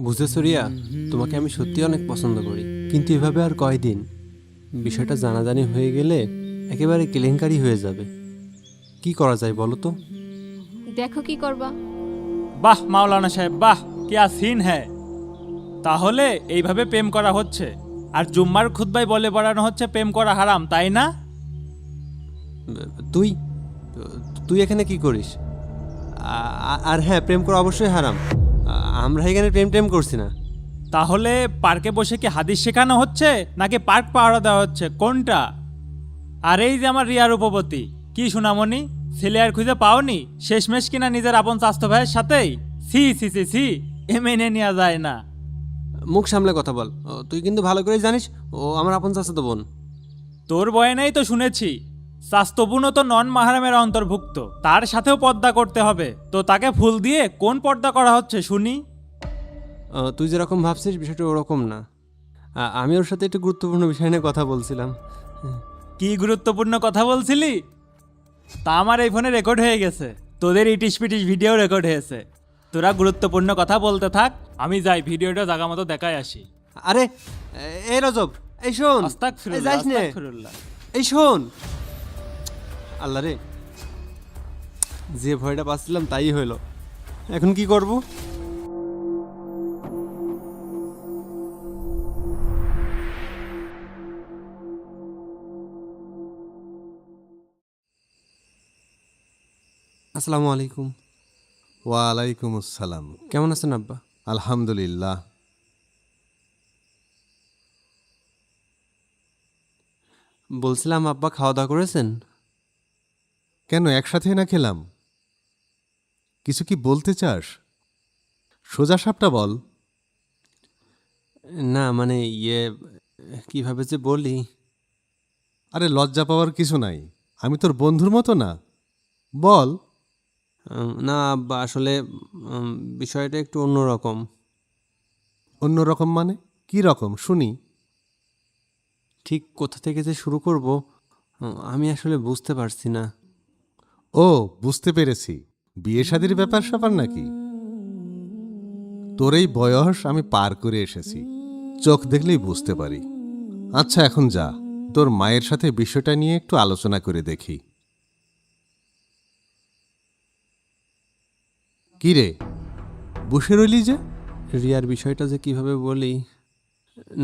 বুঝেছো রিয়া, তোমাকে আমি সত্যি অনেক পছন্দ করি, কিন্তু এভাবে আর কয়দিন? বিষয়টা জানাজানি হয়ে গেলে একেবারে কেলেঙ্কারি হয়ে যাবে। কি করা যায় বলো তো? দেখো কি করবা। বাহ মাওলানা সাহেব, বাহ কিয়া সিন হ্যায়। তাহলে এইভাবে প্রেম করা হচ্ছে, আর জুম্মার খুতবায় বলে পড়ানো হচ্ছে প্রেম করা হারাম, তাই না? তুই তুই এখানে কি করিস? আর হ্যাঁ, প্রেম করা অবশ্যই হারাম। আমরা এখানে প্রেম টেম করছি না। তাহলে পার্কে বসে কি হাদিস শেখানো হচ্ছে, নাকি পার্ক পাহারা দেওয়া হচ্ছে, কোনটা? আর এই যে আমার রিয়া রূপবতী, কি সুনামণি, ছেলে আর খুঁজে পাওনি? শেষমেশ কিনা নিজের আপন স্বাস্থ্য ভাইয়ের সাথেই। সি সি সি সি, এ মেনে নেওয়া যায় না। মুখ সামলে কথা বল। তুই কিন্তু ভালো করেই জানিস ও আমার আপন চাচাতো বোন। তোর বয়ানেই তো শুনেছি স্বাস্থ্যপূর্ণ তো নন মাহারামের অন্তর্ভুক্ত, তার সাথেও পর্দা করতে হবে। তো তাকে ফুল দিয়ে কোন পর্দা করা হচ্ছে শুনি? তুই যেরকম ভাবছিস বিষয়টা ওরকম না। আমি ওর সাথে একটু গুরুত্বপূর্ণ বিষয় নিয়ে কথা বলছিলাম। কি গুরুত্বপূর্ণ কথা বলছিলি? তা আমার এই ফোনে রেকর্ড হয়ে গেছে, তোদের ইটিস পিটিস ভিডিও রেকর্ড হয়েছে। তোরা গুরুত্বপূর্ণ কথা বলতে থাক, আমি যাই ভিডিওটা জায়গা মতো দেখায় আসি। আরে এই রজব, এই শোন। এই আস্তাগফিরুল্লাহ, যাইস নে। আস্তাগফিরুল্লাহ। এই শোন। আল্লাহ রে, যে ভয়টা পাচ্ছিলাম তাই হইল। এখন কি করব? আসসালামু আলাইকুম। ওয়ালাইকুম আসসালাম। কেমন আছেন আব্বা? আলহামদুলিল্লাহ। বলছিলাম আব্বা, খাওয়া দাওয়া করেছেন? কেন একসাথে না খেলাম? কিছু কি বলতে চাস? সোজা সাপটা বল। না মানে কিভাবে যে বলি। আরে লজ্জা পাওয়ার কিছু নাই, আমি তোর বন্ধুর মতো না, বল। না আব্বা, আসলে বিষয়টা একটু অন্যরকম। অন্য রকম মানে কি রকম শুনি? ঠিক কোথা থেকে যে শুরু করব আমি আসলে বুঝতে পারছি না। ও, বুঝতে পেরেছি, বিয়ে শাদির ব্যাপার স্যাপার নাকি? তোর এই বয়স আমি পার করে এসেছি, চোখ দেখলেই বুঝতে পারি। আচ্ছা এখন যা, তোর মায়ের সাথে বিষয়টা নিয়ে একটু আলোচনা করে দেখি। কি রে, বসে রইলি যে? রিয়ার বিষয়টা যে কিভাবে বলি।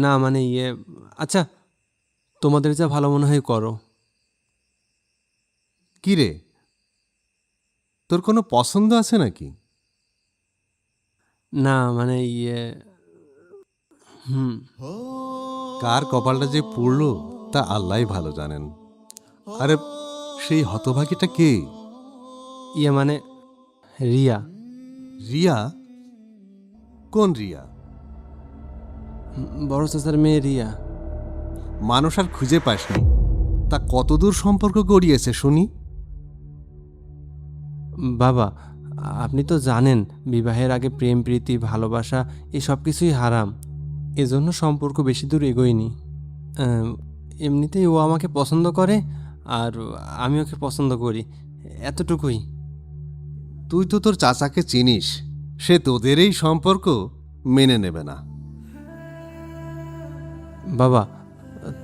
না মানে আচ্ছা, তোমাদের যা ভালো মনে হয় করো। কি রে, তোর কোনো পছন্দ আছে নাকি? না মানে হুম। কার কপালটা যে পুড়ল তা আল্লাহই ভালো জানেন। আরে সেই হতভাগীটা কে? মানে রিয়া। রিয়া? কোন রিয়া? বড় চাচার মেয়ে রিয়া। মানুষ আর খুঁজে পাসনি, তা কতদূর সম্পর্ক গড়িয়েছে শুনি? বাবা, আপনি তো জানেন বিবাহের আগে প্রেম প্রীতি ভালোবাসা সব কিছুই হারাম। এজন্য সম্পর্ক বেশি দূর এগোয়নি। এমনিতেই ও আমাকে পছন্দ করে আর আমি ওকে পছন্দ করি, এতটুকুই। তুই তো তোর চাচাকে চিনিস, সে তোদের এই সম্পর্ক মেনে নেবে না। বাবা,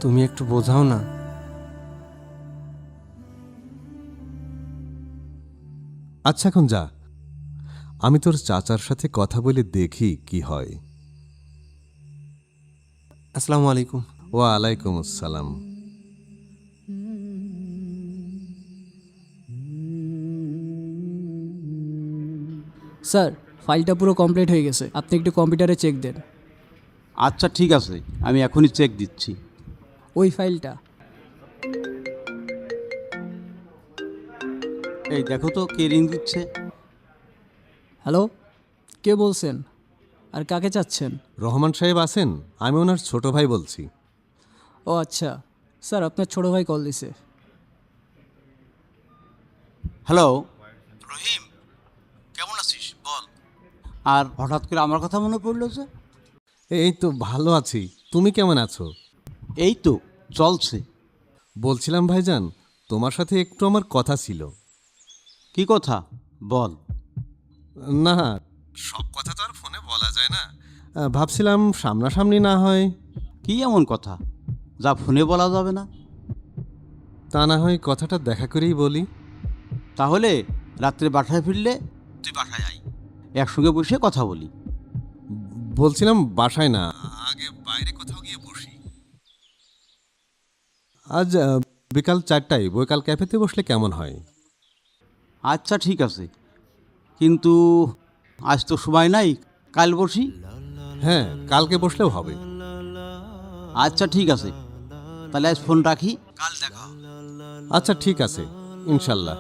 তুমি একটু বোঝাও না। আচ্ছা এখন যা, আমি তোর চাচার সাথে কথা বলে দেখি কি হয়। আসসালামু আলাইকুম। ওয়ালাইকুম আসসালাম। স্যার, ফাইলটা পুরো কমপ্লিট হয়ে গেছে, আপনি একটু কম্পিউটারে চেক দেন। আচ্ছা ঠিক আছে, আমি এখনই চেক দিচ্ছি। ওই ফাইলটা। এই দেখো তো কে রিং দিচ্ছে। হ্যালো, কে বলছেন আর কাকে চাচ্ছেন? রহমান সাহেব আছেন? আমি ওনার ছোট ভাই বলছি। ও আচ্ছা, স্যার আপনার ছোট ভাই কল দিছে। হ্যালো, রহিম, কেমন আছিস বল? আর হঠাৎ করে আমার কথা মনে পড়লো যে? এই তো ভালো আছি, তুমি কেমন আছো? এই তো চলছে। বলছিলাম ভাইজান, তোমার সাথে একটু আমার কথা ছিল। কি কথা বল। না, সব কথা তো আর ফোনে বলা যায় না। ভাবছিলাম সামনাসামনি না হয়। কি এমন কথা যা ফোনে বলা যাবে না? তা না হয় কথাটা দেখা করেই বলি। তাহলে রাত্রে বাসায় ফিরলে তুই বাসায় আয়, একসঙ্গে বসে কথা বলি। বলছিলাম বাসায় না, আগে বাইরে কোথাও গিয়ে বসি। আজ বিকাল 4টায় বৈকাল ক্যাফেতে বসলে কেমন হয়? আচ্ছা ঠিক আছে, কিন্তু আজ তো সময় নাই, কাল বসি। হ্যাঁ, কালকে বসলেও হবে। আচ্ছা ঠিক আছে, তাহলে আজ ফোন রাখি, কাল দেখা হবে। আচ্ছা ঠিক আছে, ইনশাল্লাহ।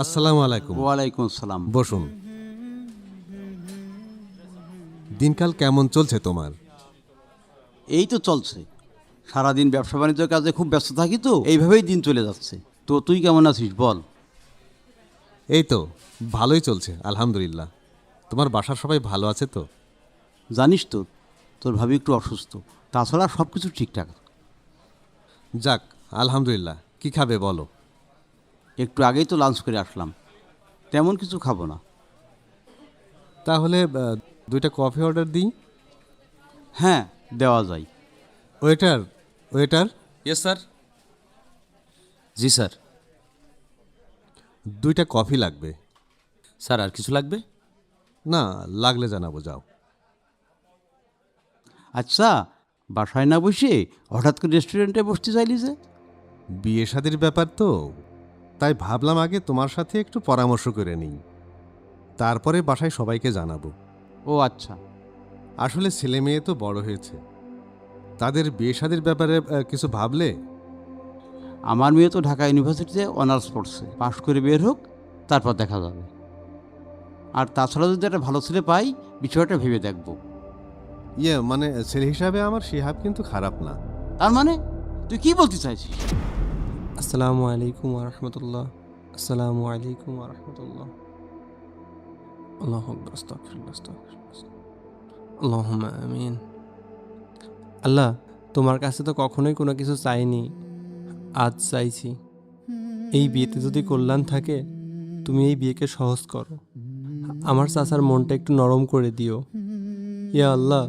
আসসালামু আলাইকুম। ওয়ালাইকুম আসসালাম। বসুন। দিনকাল কেমন চলছে তোমার? এই তো চলছে, সারাদিন ব্যবসা বাণিজ্যের কাজে খুব ব্যস্ত থাকি, তো এইভাবেই দিন চলে যাচ্ছে। তো তুই কেমন আছিস বল? এই তো ভালোই চলছে আলহামদুলিল্লাহ। তোমার বাসার সবাই ভালো আছে তো? জানিস তো, তোর ভাবি একটু অসুস্থ, তাছাড়া সব কিছু ঠিকঠাক। যাক আলহামদুলিল্লাহ। কি খাবে বলো? একটু আগেই তো লাঞ্চ করে আসলাম, তেমন কিছু খাবো না। তাহলে 2টা কফি অর্ডার দিই। হ্যাঁ, দেওয়া যায়। Waiter, waiter, yes sir. জি স্যার। 2টা কফি লাগবে। স্যার আর কিছু লাগবে? না, লাগলে জানাবো, যাও। আচ্ছা, বাসায় না বসে হঠাৎ করে রেস্টুরেন্টে বসতে চাইলি যে? বিয়ে শাদির ব্যাপার তো, তাই ভাবলাম আগে তোমার সাথে একটু পরামর্শ করে নিই, তারপরে বাসায় সবাইকে জানাবো। ও আচ্ছা। আসলে ছেলে মেয়ে তো বড় হয়েছে, তাদের বিয়ে শাদির ব্যাপারে কিছু ভাবলে। আমার মেয়ে তো ঢাকা ইউনিভার্সিটিতে অনার্স পড়ছে, পাশ করে বের হোক, তারপর দেখা যাবে। আর তাছাড়া যদি একটা ভালো ছেলে পাই, বিষয়টা ভেবে দেখব। মানে ছেলে হিসাবে আমার শিহাব কিন্তু খারাপ না। তার মানে তুই কি বলতে চাইছিস? আসসালামু আলাইকুম রহমতুল্লাহ। আসসালামু আলাইকুম রহমতুল্লাহ। আল্লাহু আকবার, আস্তাগফিরুল্লাহ, আস্তাগফিরুল্লাহ। আল্লাহুম্মা আমিন। আল্লাহ, তোমার কাছে তো কখনোই কোনো কিছু চাইনি, আজ চাইছি। এই বিয়েতে যদি কল্যাণ থাকে, তুমি এই বিয়েকে সহজ করো। আমার চাচার মনটা একটু নরম করে দিও। ইয়া আল্লাহ,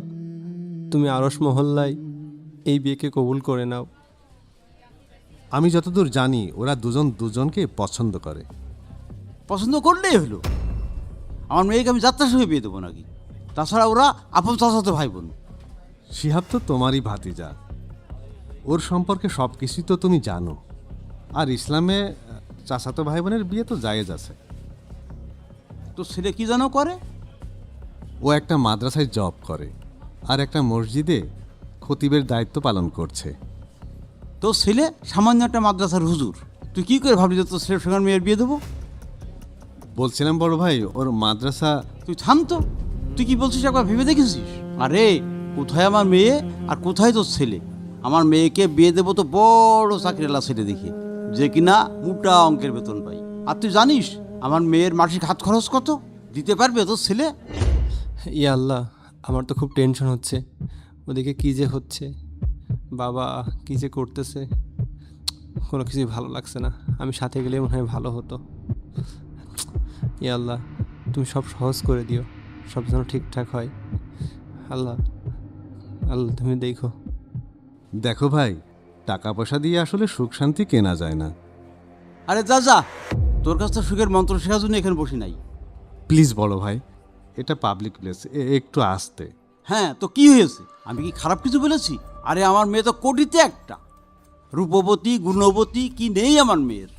তুমি আরশ মহল্লায় এই বিয়েকে কবুল করে নাও। আমি যতদূর জানি ওরা দুজন দুজনকে পছন্দ করে। পছন্দ করলেই হলো। আমার মেয়েকে আমি যাত্রার সঙ্গে বিয়ে দেবো নাকি? তাছাড়া ওরা আপন চাচাতো ভাই বোন। শিহাব তো তোমারই ভাতিজা, ওর সম্পর্কে সব কিছুই তো তুমি জানো। আর ইসলামে চাচাতো ভাই বোনের বিয়ে তো জায়েজ আছে। তো ছেলে কি যেন করে? ও একটা মাদ্রাসায় জব করে আর একটা মসজিদে খতিবের দায়িত্ব পালন করছে। তোর ছেলে সামান্য একটা মাদ্রাসার হুজুর, তুই কি করে ভাবলি যে তোর ছেলের সঙ্গে মেয়ের বিয়ে দেবো? বলছিলাম বড় ভাই, ওর মাদ্রাসা। তুই থাম তো, তুই কি বলছিস একবার ভেবে দেখেছিস? আরে কোথায় আমার মেয়ে আর কোথায় তোর ছেলে? আমার মেয়েকে বিয়ে দেবো তো বড় চাকরিওয়ালা ছেলে দেখে, যে কিনা মোটা অঙ্কের বেতন পাই। আর তুই জানিস আমার মেয়ের মাসিক হাত খরচ কত? দিতে পারবে তোর ছেলে? ইয়া আল্লাহ, আমার তো খুব টেনশন হচ্ছে। ওদিকে কী যে হচ্ছে, বাবা কী যে করতেছে, কোনো কিছুই ভালো লাগছে না। আমি সাথে গেলে মনে হয় ভালো হতো। ইয়া আল্লাহ, তুমি সব সহজ করে দিও, সব যেন ঠিকঠাক হয়। আল্লাহ, আল্লাহ তুমি দেখো। দেখো ভাই, টাকা পয়সা দিয়ে আসলে সুখ শান্তি কেনা যায় না। আরে যা যা, তোর কাছ থেকে সুখের মন্ত্র শেখার জন্য এখানে বসি নাই। প্লিজ বড় ভাই, এটা পাবলিক প্লেস, একটু আসতে। হ্যাঁ, তো কি হয়েছে? আমি কি খারাপ কিছু বলেছি? আরে আমার মেয়ে তো কোটিতে একটা, রূপবতী গুণবতী কি নেই আমার মেয়ের?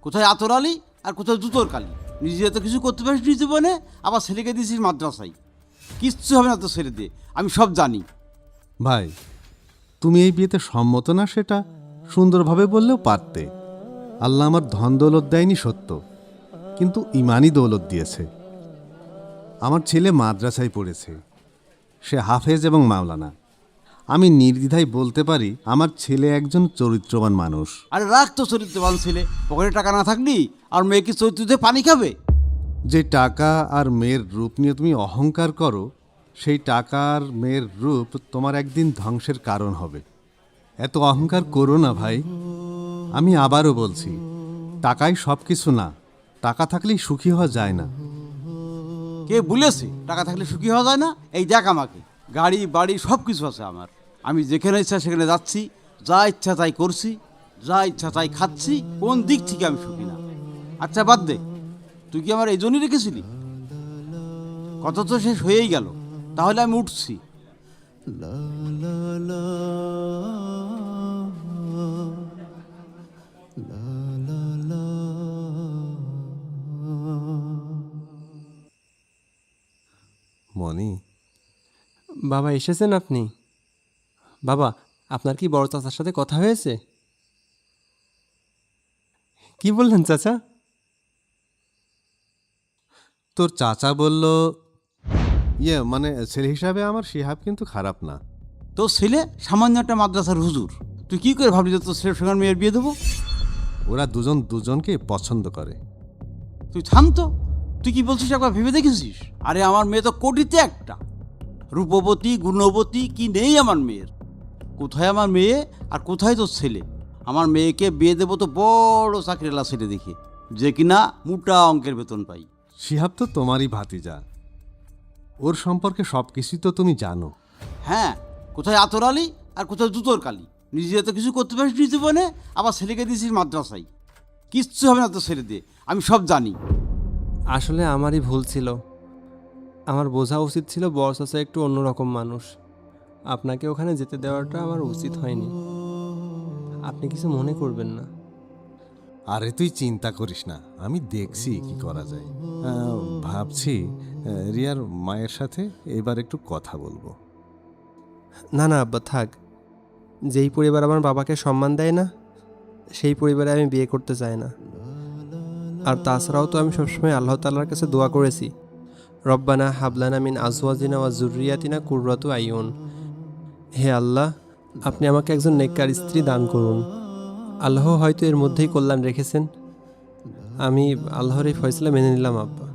কোথায় আতর আলি আর কোথায় জুতোর কালি। নিজে তো কিছু করতে পারিস নি জীবনে, আবার ছেলেকে দিয়েছিস মাদ্রাসায়। কিচ্ছু হবে না তো ছেলে দিয়ে, আমি সব জানি। ভাই, তুমি এই বিয়েতে সম্মত না সেটা সুন্দরভাবে বললেও পারতে। আল্লাহ আমার ধন দৌলত দেয়নি সত্য, কিন্তু ইমানই দৌলত দিয়েছে। আমার ছেলে মাদ্রাসায় পড়েছে, সে হাফেজ এবং মাওলানা। আমি নির্দ্বিধায় বলতে পারি আমার ছেলে একজন চরিত্রবান মানুষ। আরে রাখ তো চরিত্রবান ছেলে, পকেটে টাকা না থাকলি আর মেয়ে কি চরিত্র দিয়ে পানি খাবে? যে টাকা আর মেয়ের রূপ নিয়ে তুমি অহংকার করো, সেই টাকা আর মেয়ের রূপ তোমার একদিন ধ্বংসের কারণ হবে। এত অহংকার করো না ভাই। আমি আবারও বলছি, টাকাই সব কিছু না, টাকা থাকলেই সুখী হওয়া যায় না। কে বলেছে টাকা থাকলে সুখী হওয়া যায় না? এই দেখ আমাকে, গাড়ি বাড়ি সব কিছু আছে আমার। আমি যেখানে ইচ্ছা সেখানে যাচ্ছি, যা ইচ্ছা তাই করছি, যা ইচ্ছা তাই খাচ্ছি। কোন দিক থেকে আমি সুখী না? আচ্ছা বাদ দে, তুই কি আমার এই জন্যই রেখেছিলি? কথা তো শেষ হয়েই গেল, তাহলে আমি উঠছি। মনি, বাবা এসেছেন আপনি? বাবা, আপনার কি বড় চাচার সাথে কথা হয়েছে? কি বললেন চাচা? তোর চাচা বলল, মানে ছেলে হিসাবে আমার শিহাব কিন্তু খারাপ না। তোর ছেলে সামান্য একটা মাদ্রাসার হুজুর, তুই কি করে ভাবলি যে তোর ছেলের সঙ্গে মেয়ের বিয়ে দেবো? ওরা দুজন দুজনকে পছন্দ করে। তুই থাম তো, তুই কি বলছিস একবার ভেবে দেখেছিস? আরে আমার মেয়ে তো কোটিতে একটা, রূপবতী গুণবতী কি নেই আমার মেয়ের? কোথায় আমার মেয়ে আর কোথায় তোর ছেলে? আমার মেয়েকে বিয়ে দেবো তো বড় চাকরিওয়ালা ছেলে দেখে, যে কিনা মোটা অঙ্কের বেতন পাই। শিহাব তো তোমারই ভাতিজা, ওর সম্পর্কে সব কিছুই তো তুমি জানো। হ্যাঁ, কোথায় আতরালি আর কোথায় জুতোর কালি। নিজে তো কিছু করতে পারিস নিতে বনে, আবার ছেলেকে দিয়েছিস মাদ্রাসায়। কিচ্ছু হবে না তোর ছেলে দিয়ে, আমি সব জানি। আসলে আমারই ভুল ছিল। আমার বোঝা উচিত ছিল বড় চাচা একটু অন্যরকম মানুষ। আপনাকে ওখানে যেতে দেওয়াটা আমার উচিত হয়নি। আপনি কিছু মনে করবেন না। আরে তুই চিন্তা করিস না, আমি দেখছি কি করা যায়। ভাবছি রিয়ার মায়ের সাথে এবার একটু কথা বলবো। না না আব্বা, থাক। যেই পরিবার আমার বাবাকে সম্মান দেয় না, সেই পরিবারে আমি বিয়ে করতে চাই না। আর তাছাড়াও তো আমি সবসময় আল্লাহ তাআলার কাছে দোয়া করেছি, রব্বানা হাবলানা মিন আজওয়াজিনা ওয়া যুররিয়াতিনা কুররাতু আইউন। হে আল্লাহ, আপনি আমাকে একজন নেককার স্ত্রী দান করুন। আল্লাহ হয়তো এর মধ্যেই কল্যাণ রেখেছেন। আমি আল্লাহর এই ফয়সালা মেনে নিলাম আব্বা।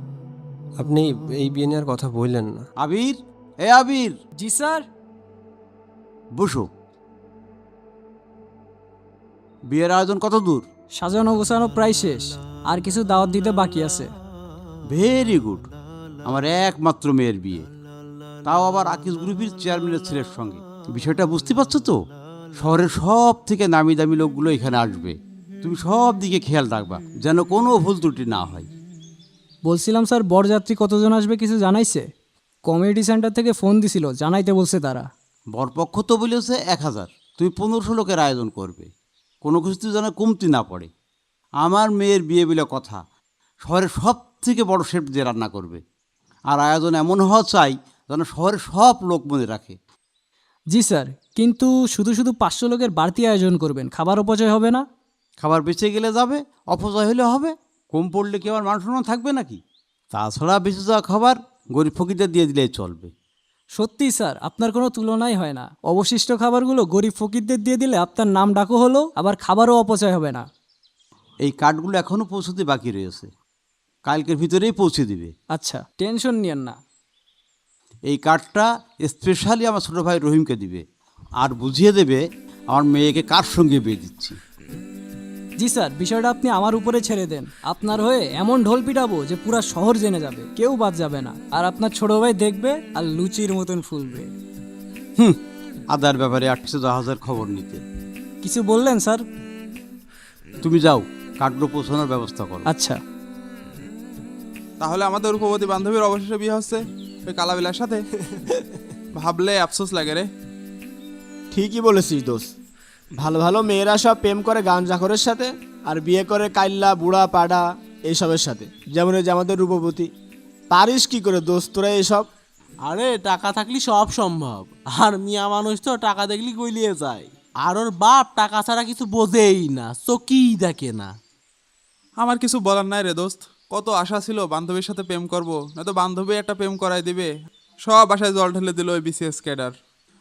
আপনি এই বিয়ে নিয়ে আর কথা বললেন না। আবির, এ আবির, জি স্যার। বসো। বিয়ের আয়োজন কত দূর? সাজানো গোছানো প্রায় শেষ, আর কিছু দাওয়াত দিতে বাকি আছে। Very good. আমার একমাত্র মেয়ের বিয়ে, তাও আবার আকিস গ্রুপের চেয়ারম্যানের ছেলের সঙ্গে। বিষয়টা বুঝতে পারছো তো? শহরের সব থেকে নামি দামি লোকগুলো এখানে আসবে। তুমি সব দিকে খেয়াল রাখবা যেন কোনো ভুল ত্রুটি না হয়। বলছিলাম স্যার, বরযাত্রী কতজন আসবে কিছু জানাইছে? কমিউনিটি সেন্টার থেকে ফোন দিছিল, জানাইতে বলছে তারা। বরপক্ষ তো বলেছে 1000, তুমি 1500 লোকের আয়োজন করবে। কোনো কিছু যেন কমতি না পড়ে। আমার মেয়ের বিয়ে বলে কথা, শহরের সব থেকে বড় শেফ দিয়ে রান্না করবে। আর আয়োজন এমন হওয়া চাই যেন শহরের সব লোক মনে রাখে। জি স্যার, কিন্তু শুধু শুধু 500 লোকের বাড়তি আয়োজন করবেন, খাবার অপচয় হবে না? খাবার বেঁচে গেলে যাবে, অপচয় হলে হবে। কম পড়লে কি আমার মান সম্মান থাকবে নাকি? তাছাড়া বেঁচে যাওয়া খাবার গরিব ফকিরদের দিয়ে দিলেই চলবে। সত্যি স্যার, আপনার কোনো তুলনাই হয় না। অবশিষ্ট খাবারগুলো গরিব ফকিরদের দিয়ে দিলে আপনার নাম ডাকও হলো, আবার খাবারও অপচয় হবে না। এই কার্ডগুলো এখনও পৌঁছতে বাকি রয়েছে, কালকের ভিতরেই পৌঁছে দিবে। আচ্ছা, টেনশন নিয়েন না। এই কার্ডটা স্পেশালি আমার ছোটো ভাই রহিমকে দিবে, আর বুঝিয়ে দেবে আমার মেয়েকে কার সঙ্গে বিয়ে দিচ্ছি। জি স্যার, বিষয়টা আপনি আমার উপরে ছেড়ে দেন। আপনার হয়ে এমন ঢোল পিটাবো যে পুরা শহর জেনে যাবে, কেউ বাদ যাবে না। আর আপনার ছোট ভাই দেখবে আর লুচির মতন ফুলবে। আদার ব্যাপারে 810,000 খবর নিতে। কিছু বললেন স্যার? তুমি যাও, কার্ডগুলো পৌঁছানোর ব্যবস্থা করো। আচ্ছা। তাহলে আমাদের রূপবতী বান্ধবীর অবশেষে বিয়ে হচ্ছে ওই কালাবিলার সাথে? ভাবলে আফসোস লাগে রে। ঠিকই বলেছিস দোস্ত। ভালো ভালো মেয়েরা সব প্রেম করে গাঞ্জাখোরের সাথে, আর বিয়ে করে কাইল্লা বুড়া পাড়া এইসবের সাথে, যেমন এই যে আমাদের রূপবতী। পারিস কি করে দোস্ত তোরা এসব? আরে টাকা থাকলে সব সম্ভব। আর মিয়া মানুষ তো টাকা দেখলি গলিয়ে যায়। আর ওর বাপ টাকা ছাড়া কিছু বোঝেই না, চোখই দেখে না। আমার কিছু বলার নাই রে দোস্ত। কত আশা ছিল বান্ধবীর সাথে প্রেম করবো, নয়তো বান্ধবী একটা প্রেম করাই দিবে। সব আশায় জল ঢেলে দিল ওই বিসিএস ক্যাডার।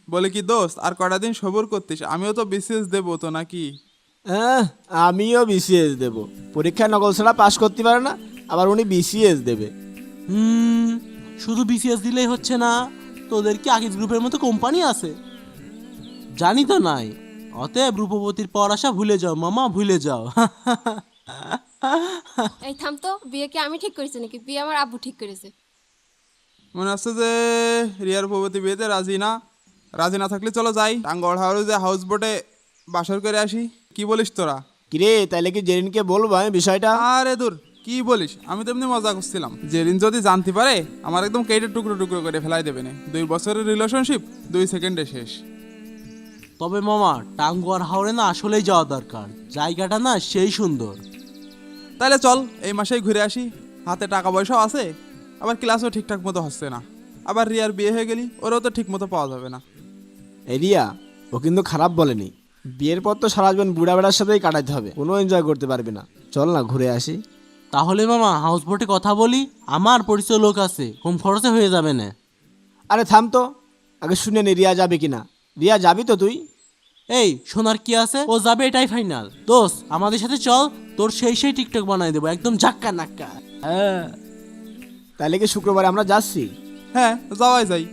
বলে কি দোস্ত, আর কটা দিন সবুর করতিস, আমিও তো বিসিএস দেবো তো নাকি? হ্যাঁ, আমিও বিসিএস দেব। পরীক্ষায় নকল ছাড়া পাশ করতে পারে না, আবার উনি বিসিএস দেবে। শুধু বিসিএস দিলেই হচ্ছে না, তোদের কি আকিজ গ্রুপের মতো কোম্পানি আছে? জানি তো নাই। অতএব রূপবতীর পড়াশা ভুলে যাও মামা, ভুলে যাও। এই থাম তো, বিয়ে কি আমি ঠিক করেছি নাকি বিয়ে আমার আব্বু ঠিক করেছে? মনে হচ্ছে যে রিয়ার রূপবতী বিয়েতে রাজি না থাকলে চলো যাই টাঙ্গর হাউসে হাউস বোটে বাসর করে আসি। কি বলিস তোরা? কিরে তাইলে কি জেরিনকে বলবো আমি বিষয়টা? আরে দূর, কি বলিস? আমি তো এমনি মজা করছিলাম। জেরিন যদি জানতে পারে আমার একদম কেটে টুকরো টুকরো করে ফেলাই দেবে না। 2 বছরের রিলেশনশিপ 2 সেকেন্ডে শেষ। তবে মামা টাঙ্গুয়ার হাওড়ে না আসলেই যাওয়া দরকার, জায়গাটা না সেই সুন্দর। তাহলে চল এই মাসেই ঘুরে আসি। হাতে টাকা পয়সাও আছে, আবার ক্লাসও ঠিকঠাক মতো হচ্ছে না। আবার রিয়ার বিয়ে হয়ে গেলি ওরাও তো ঠিক মতো পাওয়া যাবে না। এরিয়া ও কিন্তু খারাপ বলেনি, বিয়ের পর তো সারা জীবন বুড়া বেড়ার সাথেই কাটাতে হবে, কোনো এনজয় করতে পারবি না। চল না ঘুরে আসি। তাহলে মামা হাউস বোটে কথা বলি, আমার পরিচয় লোক আছে, কম খরচে হয়ে যাবে না। আরে থাম তো, আগে শুনে নি রিয়া যাবে কিনা। রিয়া যাবি তো তুই? এই সোনার কি আছে, ও যাবে এটাই ফাইনাল। দোস্ত আমাদের সাথে চল, তোর সেই টিকটক বানাই দেবো একদম ঝাক্কা নাক্কা। হ্যাঁ, তাহলে কি শুক্রবারে আমরা যাচ্ছি? হ্যাঁ যাওয়াই যাই।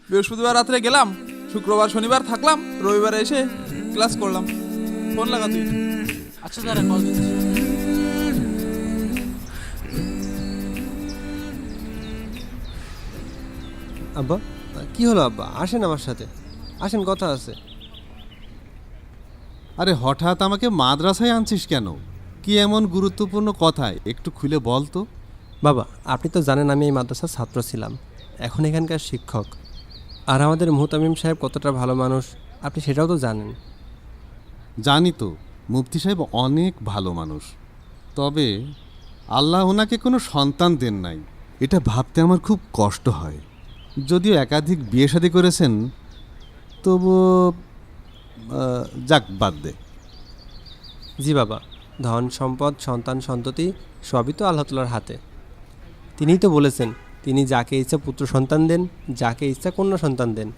বৃহস্পতিবার রাত্রে গেলাম, শুক্রবার শনিবার থাকলাম, রবিবারে এসে ক্লাস করলাম। ফোন লাগা তুই। আচ্ছা দাঁড়া কল দিচ্ছি। আব্বা, কি হলো আব্বা? আসেন আমার সাথে, আসেন, কথা আছে। আরে হঠাৎ আমাকে মাদ্রাসায় আনছিস কেন? কি এমন গুরুত্বপূর্ণ কথায় একটু খুলে বল তো। বাবা, আপনি তো জানেন আমি এই মাদ্রাসার ছাত্র ছিলাম, এখন এখানকার শিক্ষক। আর আমাদের মুহতামিম সাহেব কতটা ভালো মানুষ আপনি সেটাও তো জানেন। জানি তো, মুফতি সাহেব অনেক ভালো মানুষ, তবে আল্লাহ ওনাকে কোনো সন্তান দেন নাই, এটা ভাবতে আমার খুব কষ্ট হয়। যদিও একাধিক বিয়ে শাদী করেছেন, তবু যাক বাদ দে। জি বাবা, ধন সম্পদ সন্তান সন্ততি সবই তো আল্লাহ তাআলার হাতে। তিনিই তো বলেছেন তিনি যাকে ইচ্ছা পুত্র সন্তান দেন, যাকে ইচ্ছা কন্যা সন্তান দেন,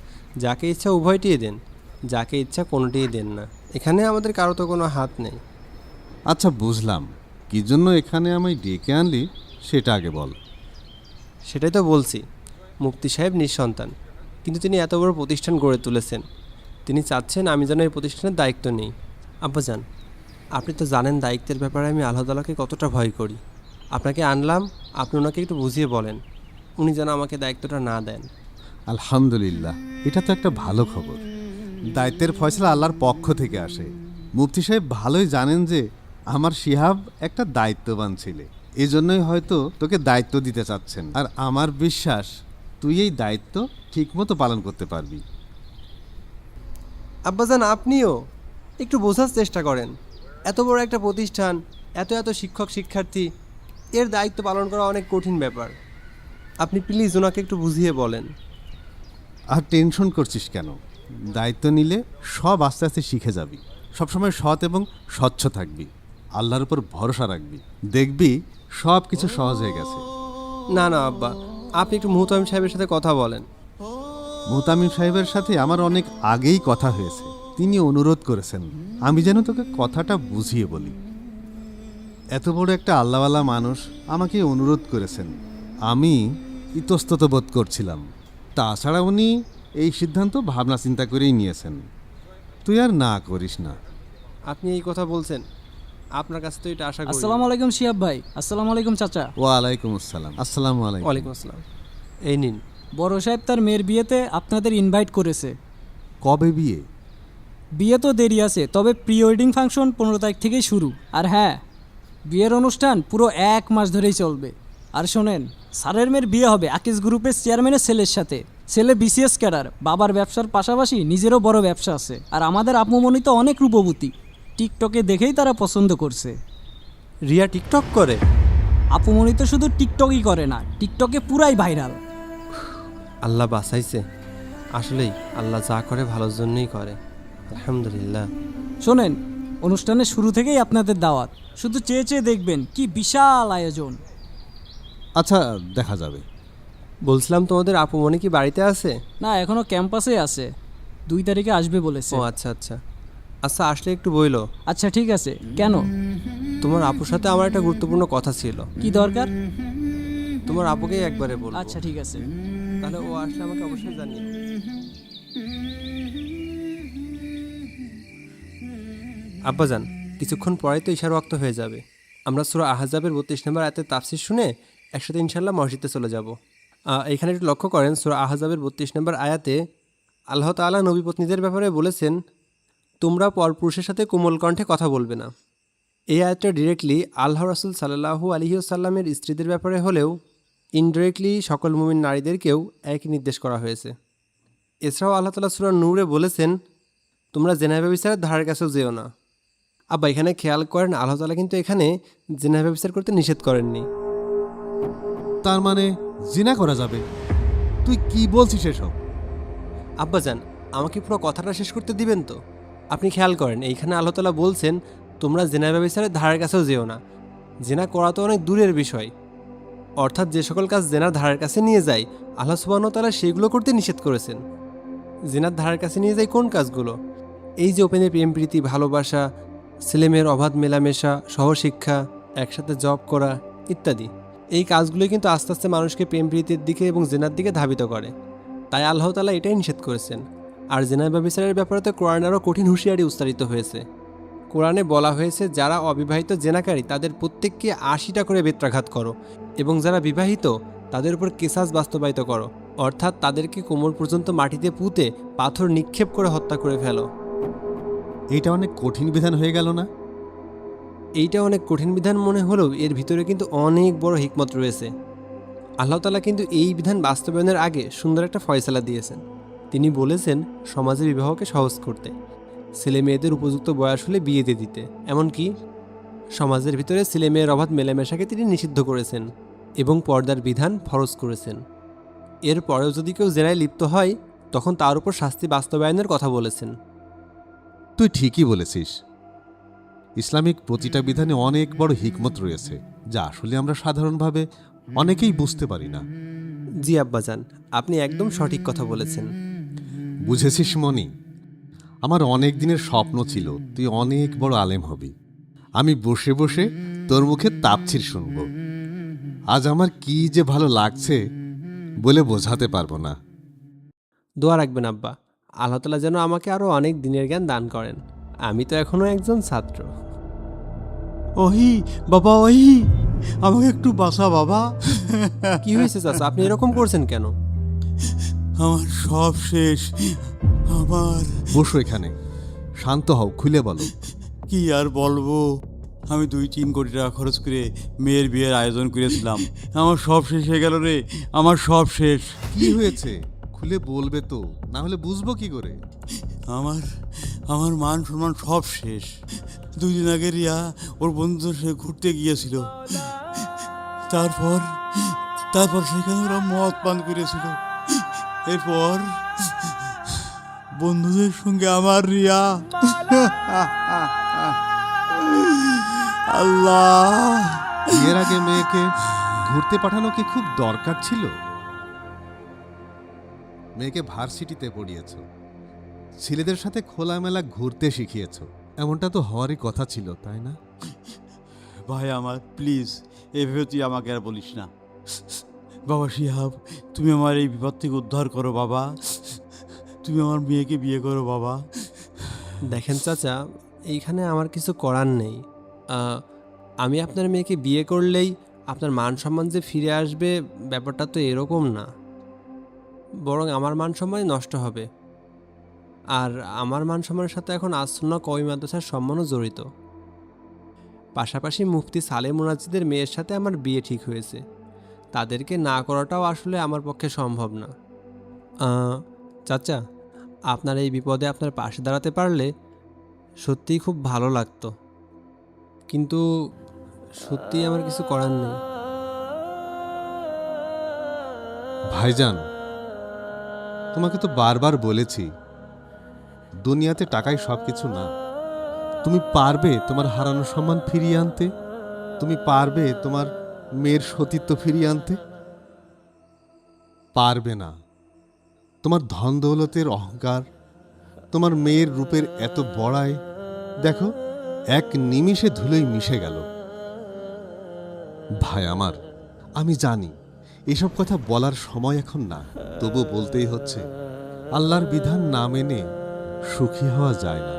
যাকে ইচ্ছা উভয়টিই দেন, যাকে ইচ্ছা কোনোটিই দেন না। এখানে আমাদের কারো তো কোনো হাত নেই। আচ্ছা বুঝলাম, কি জন্য এখানে আমায় ডেকে আনলি সেটা আগে বল। সেটাই তো বলছি, মুফতি সাহেব নিঃসন্তান, কিন্তু তিনি এত বড় প্রতিষ্ঠান গড়ে তুলেছেন। তিনি চাচ্ছেন আমি যেন এই প্রতিষ্ঠানের দায়িত্ব নিই। আব্বাজান, আপনি তো জানেন দায়িত্বের ব্যাপারে আমি আল্লাহ তাআলাকে কতটা ভয় করি। আপনাকে আনলাম, আপনি ওনাকে একটু বুঝিয়ে বলেন, উনি যেন আমাকে দায়িত্বটা না দেন। আলহামদুলিল্লাহ, এটা তো একটা ভালো খবর। দায়িত্বের ফয়সালা আল্লাহর পক্ষ থেকে আসে। মুফতি সাহেব ভালোই জানেন যে আমার শিহাব একটা দায়িত্ববান ছেলে, এই জন্যই হয়তো তোকে দায়িত্ব দিতে চাচ্ছেন। আর আমার বিশ্বাস তুই এই দায়িত্ব ঠিকমতো পালন করতে পারবি। আব্বাজান, আপনিও একটু বোঝার চেষ্টা করেন। এত বড় একটা প্রতিষ্ঠান, এত এত শিক্ষক শিক্ষার্থী, এর দায়িত্ব পালন করা অনেক কঠিন ব্যাপার। আপনি প্লিজ ওনাকে একটু বুঝিয়ে বলেন। আর টেনশন করছিস কেন? দায়িত্ব নিলে সব আস্তে আস্তে শিখে যাবি। সবসময় সৎ এবং স্বচ্ছ থাকবি, আল্লাহর উপর ভরসা রাখবি, দেখবি সব কিছু সহজ হয়ে গেছে। না না আব্বা, আপনি একটু মুহতামিম সাহেবের সাথে কথা বলেন। মুহতামিম সাহেবের সাথে আমার অনেক আগেই কথা হয়েছে, তিনি অনুরোধ করেছেন আমি যেন তোকে কথাটা বুঝিয়ে বলি। এত বড় একটা আল্লাহওয়ালা মানুষ আমাকে অনুরোধ করেছেন, আমি ইতস্তত বোধ করছিলাম। তাছাড়া উনি এই সিদ্ধান্ত ভাবনা চিন্তা করেই নিয়েছেন, তুই আর না করিস না। আপনি এই কথা বলছেন, আপনার কাছে তো এটা আশা করি। আসসালামু আলাইকুম শিহাব ভাই। আসসালামু আলাইকুম চাচা। ওয়ালাইকুম আসসালাম। আসসালামু আলাইকুম। ওয়ালাইকুম আসসালাম। এই নিন। বড় সাহেব তার মেয়ের বিয়েতে আপনাদের ইনভাইট করেছে। কবে বিয়ে? বিয়ে তো দেরি আছে, তবে প্রি ওয়েডিং ফাংশন 15 তারিখ থেকেই শুরু। আর হ্যাঁ, বিয়ের অনুষ্ঠান পুরো 1 মাস ধরেই চলবে। আর শোনেন, স্যারের মেয়ের বিয়ে হবে আকিজ গ্রুপের চেয়ারম্যানের ছেলের সাথে। ছেলে বিসিএস ক্যাডার, বাবার ব্যবসার পাশাপাশি নিজেরও বড় ব্যবসা আছে। আর আমাদের আপুমনি তো অনেক রূপবতী, টিকটকে দেখেই তারা পছন্দ করছে। রিয়া টিকটক করে? আপুমনি তো শুধু টিকটকই করে না, টিকটকে পুরাই ভাইরাল। আল্লাহ বাঁচাইছে, আসলেই আল্লাহ যা করে ভালোর জন্যই করে, আলহামদুলিল্লাহ। শোনেন, অনুষ্ঠানের শুরু থেকেই আপনাদের দাওয়াত, শুধু চেয়ে চেয়ে দেখবেন কি বিশাল আয়োজন। আচ্ছা দেখা যাবে। বলছিলাম তোমাদের আপুমনি কি বাড়িতে আছে? না, এখনো ক্যাম্পাসে আছে, 2 তারিখে আসবে বলেছে। ও আচ্ছা আচ্ছা আচ্ছা, আসলে একটু বইলো। আচ্ছা ঠিক আছে। কেন? তোমার আপুর সাথে আমার একটা গুরুত্বপূর্ণ কথা ছিল। কি দরকার? তোমার আপুকেই একবারে বলবো। আচ্ছা ঠিক আছে। তাহলে ও আসলে আমাকে অবশ্যই জানিও। আব্বাজান, কিছুক্ষণ পরেই তো ইশার ওয়াক্ত হয়ে যাবে। আমরা সূরা আহজাবের 32 নম্বর আয়াতের তাফসীর শুনে একসাথে ইনশাআল্লাহ মসজিদে চলে যাব। এখানে একটু লক্ষ্য করেন, সূরা আহজাবের ৩২ নম্বর আয়াতে আল্লাহ তাআলা নবী পত্নীদের ব্যাপারে বলেছেন, তোমরা পরপুরুষের সাথে কোমল কণ্ঠে কথা বলবে না। এই আয়াতটা ডিরেক্টলি আল্লাহ রাসূল সাল্লাল্লাহু আলাইহি ওয়াসাল্লামের স্ত্রীদের ব্যাপারে হলেও ইনডিরেক্টলি সকল মুমিন নারীদেরকেও একই নির্দেশ করা হয়েছে। এছাড়াও আল্লাহ তাআলা সূরা নূরে বলেছেন, তোমরা জেনা ব্যভিচারের ধারের কাছেও যেও না। আব্বা এখানে খেয়াল করেন, আল্লাহ তাআলা কিন্তু এখানে জেনা ব্যভিচার করতে নিষেধ করেননি। তার মানে জিনা করা যাবে? তুই কি বলছিস এসব? আব্বাজান, আমাকে পুরো কথাটা শেষ করতে দিবেন তো? আপনি খেয়াল করেন, এইখানে আল্লাহ তাআলা বলছেন তোমরা জেনা ব্যভিচারের ধারের কাছেও যেও না। জেনা করা তো অনেক দূরের বিষয়, অর্থাৎ যে সকল কাজ জেনার ধারের কাছে নিয়ে যায় আল্লাহ সুবহানাহু ওয়া তাআলা সেগুলো করতে নিষেধ করেছেন। জেনার ধারের কাছে নিয়ে যায় কোন কাজগুলো? এই যে ওপেনে প্রেম প্রীতি, ভালোবাসা, ছেলেমেয়ের অবাধ মেলামেশা, সহশিক্ষা, একসাথে জব করা ইত্যাদি। এই কাজগুলোই কিন্তু আস্তে আস্তে মানুষকে প্রেম প্রীতির দিকে এবং জেনার দিকে ধাবিত করে। তাই আল্লাহ তাআলা এটাই নিষেধ করেছেন। আর জেনা ব্যভিচারের ব্যাপারে তো কোরআনে আরও কঠিন হুঁশিয়ারি উচ্চারিত হয়েছে। কোরআনে বলা হয়েছে, যারা অবিবাহিত জেনাকারী তাদের প্রত্যেককে ৮০টা করে বেত্রাঘাত করো, এবং যারা বিবাহিত তাদের উপর কেসাস বাস্তবায়িত করো, অর্থাৎ তাদেরকে কোমর পর্যন্ত মাটিতে পুঁতে পাথর নিক্ষেপ করে হত্যা করে ফেলো। এইটা অনেক কঠিন বিধান হয়ে গেল না? এইটা অনেক কঠিন বিধান মনে হলেও এর ভিতরে কিন্তু অনেক বড় হিকমত রয়েছে। আল্লাহ তাআলা কিন্তু এই বিধান বাস্তবায়নের আগে সুন্দর একটা ফয়সালা দিয়েছেন। তিনি বলেছেন সমাজে বিবাহকে সহজ করতে, ছেলে মেয়েদের উপযুক্ত বয়স হলে বিয়ে দিয়ে দিতে, এমনকি সমাজের ভিতরে ছেলে মেয়ের অবাধ মেলামেশাকে তিনি নিষিদ্ধ করেছেন এবং পর্দার বিধান ফরজ করেছেন। এরপরেও যদি কেউ জেনায় লিপ্ত হয় তখন তার উপর শাস্তি বাস্তবায়নের কথা বলেছেন। তুই ঠিকই বলেছিস। ইসলামিক প্রতিটা বিধানে অনেক বড় হিকমত রয়েছে, যা আসলে আমরা সাধারণভাবে অনেকেই বুঝতে পারি না। জি আব্বাজান, আপনি একদম সঠিক কথা বলেছেন। বুঝেছিস মনি, আমার অনেক দিনের স্বপ্ন ছিল তুই অনেক বড় আলেম হবি। আমি বসে বসে তোর মুখে তাফসীর শুনব। আজ আমার কি যে ভালো লাগছে বলে বোঝাতে পারবো না। দোয়া রাখবেন আব্বা, আল্লাহ তাআলা যেন আমাকে আরও অনেক দিনের জ্ঞান দান করেন। আমি তো এখনও একজন ছাত্র। ওহি বাবা, ওহি আমাকে একটু বাঁচা বাবা। কি হয়েছে চাচা, আপনি এরকম করছেন কেন? আমার সব শেষ। আমার বসো এখানে, শান্ত হও, খুলে বলো। কি আর বলবো, আমি 2-3 কোটি টাকা খরচ করে মেয়ের বিয়ের আয়োজন করেছিলাম। আমার সব শেষ হয়ে গেল রে, আমার সব শেষ। কি হয়েছে খুলে বলবে তো, না হলে বুঝবো কি করে? আমার মান সম্মান সব শেষ। 2 দিন আগে রিয়া ওর বন্ধুদের সে ঘুরতে গিয়েছিল। তারপর সেখানে ওরা মদ পান করেছিল। এরপর বন্ধুদের সঙ্গে আমার রিয়া। আল্লাহ, বিয়ের আগে মেয়েকে ঘুরতে পাঠানো কি খুব দরকার ছিল? মেয়েকে ভার্সিটিতে পড়িয়েছ, ছেলেদের সাথে খোলামেলা ঘুরতে শিখিয়েছ, এমনটা তো হওয়ারই কথা ছিল, তাই না? ভাই আমার, প্লিজ এভাবে তুই আমাকে আর বলিস না। বাবা শিহাব, তুমি আমার এই বিপদ থেকে উদ্ধার করো বাবা। তুমি আমার মেয়েকে বিয়ে করো বাবা। দেখেন চাচা, এইখানে আমার কিছু করার নেই। আমি আপনার মেয়েকে বিয়ে করলেই আপনার মান সম্মান যে ফিরে আসবে, ব্যাপারটা তো এরকম না। বরং আমার মান সম্মানই নষ্ট হবে। আর আমার মান সম্মানের সাথে এখন আসুন্নাহ কওমি মাদ্রাসার সম্মানও জড়িত। পাশাপাশি মুফতি সালেহ মুনাজ্জিদের মেয়ের সাথে আমার বিয়ে ঠিক হয়েছে। তাদেরকে না করাটাও আসলে আমার পক্ষে সম্ভব না। চাচা, আপনার এই বিপদে আপনার পাশে দাঁড়াতে পারলে সত্যিই খুব ভালো লাগতো, কিন্তু সত্যিই আমার কিছু করার নেই। ভাইজান, তোমাকে তো বারবার বলেছি দুনিয়াতে টাকাই সবকিছু না। তুমি পারবে তোমার হারানো সম্মান ফিরিয়ে আনতে? তুমি পারবে তোমার মেয়ের সতীত্ব ফিরিয়ে আনতে? পারবে না। তোমার ধন দৌলতের অহংকার, তোমার মেয়ের রূপের এত বড়াই, দেখো এক নিমিষে ধুলোয় মিশে গেল। ভাই আমার, আমি জানি এসব কথা বলার সময় এখন না, তবু বলতেই হচ্ছে। আল্লাহর বিধান না মেনে সুখী হওয়া যায় না।